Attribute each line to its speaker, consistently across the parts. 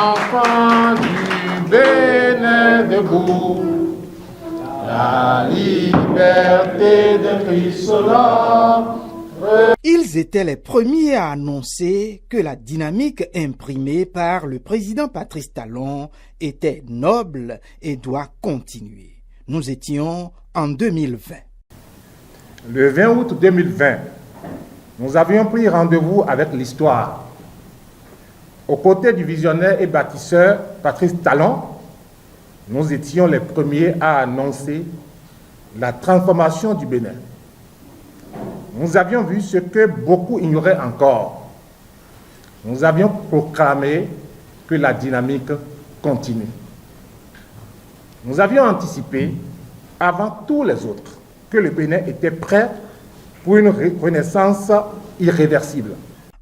Speaker 1: enfants du Bénin debout, la liberté de Christ l'homme.
Speaker 2: Ils étaient les premiers à annoncer que la dynamique imprimée par le président Patrice Talon était noble et doit continuer. Nous étions en 2020.
Speaker 1: Le 20 août 2020, nous avions pris rendez-vous avec l'histoire. Aux côtés du visionnaire et bâtisseur Patrice Talon, nous étions les premiers à annoncer la transformation du Bénin. Nous avions vu ce que beaucoup ignoraient encore. Nous avions proclamé que la dynamique continue. Nous avions anticipé, avant tous les autres, que le Bénin était prêt pour une renaissance irréversible.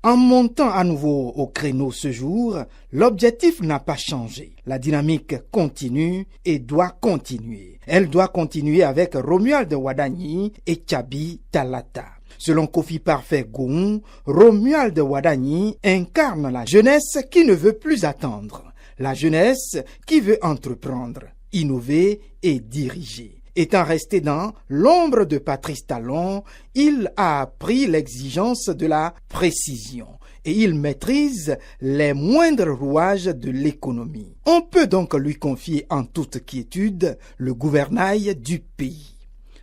Speaker 2: En montant à nouveau au créneau ce jour, l'objectif n'a pas changé. La dynamique continue et doit continuer. Elle doit continuer avec Romuald Wadagni et Tchabi Talata. Selon Kofi Parfait Goum, Romuald Wadagni incarne la jeunesse qui ne veut plus attendre, la jeunesse qui veut entreprendre, innover et diriger. Étant resté dans l'ombre de Patrice Talon, il a appris l'exigence de la précision et il maîtrise les moindres rouages de l'économie. On peut donc lui confier en toute quiétude le gouvernail du pays.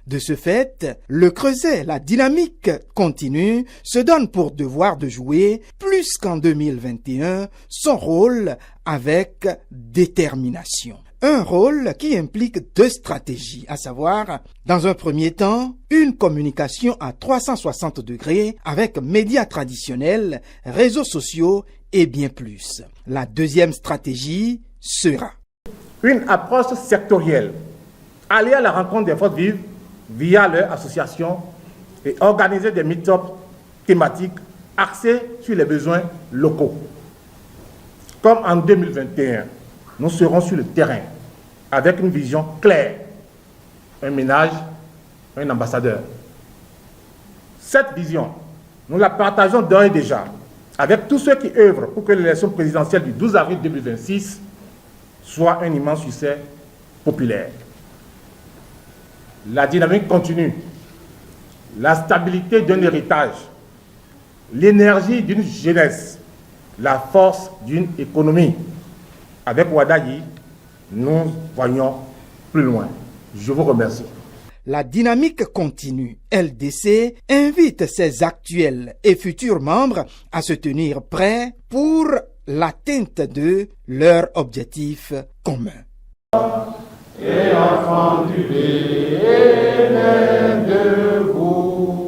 Speaker 2: De ce fait, le Creuset, la dynamique continue, se donne pour devoir de jouer, plus qu'en 2021, son rôle avec détermination. Un rôle qui implique deux stratégies, à savoir, dans un premier temps, une communication à 360 degrés avec médias traditionnels, réseaux sociaux et bien plus. La deuxième stratégie sera
Speaker 1: une approche sectorielle, aller à la rencontre des forces vives via leur association et organiser des meet-ups thématiques axés sur les besoins locaux. Comme en 2021, nous serons sur le terrain avec une vision claire, un ménage, un ambassadeur. Cette vision, nous la partageons d'ores et déjà avec tous ceux qui œuvrent pour que l'élection présidentielle du 12 avril 2026 soit un immense succès populaire. La dynamique continue, la stabilité d'un héritage, l'énergie d'une jeunesse, la force d'une économie. Avec Wadagni, nous voyons plus loin. Je vous remercie.
Speaker 2: La dynamique continue. LDC invite ses actuels et futurs membres à se tenir prêts pour l'atteinte de leurs objectifs communs.
Speaker 1: Et enfants du Bénin.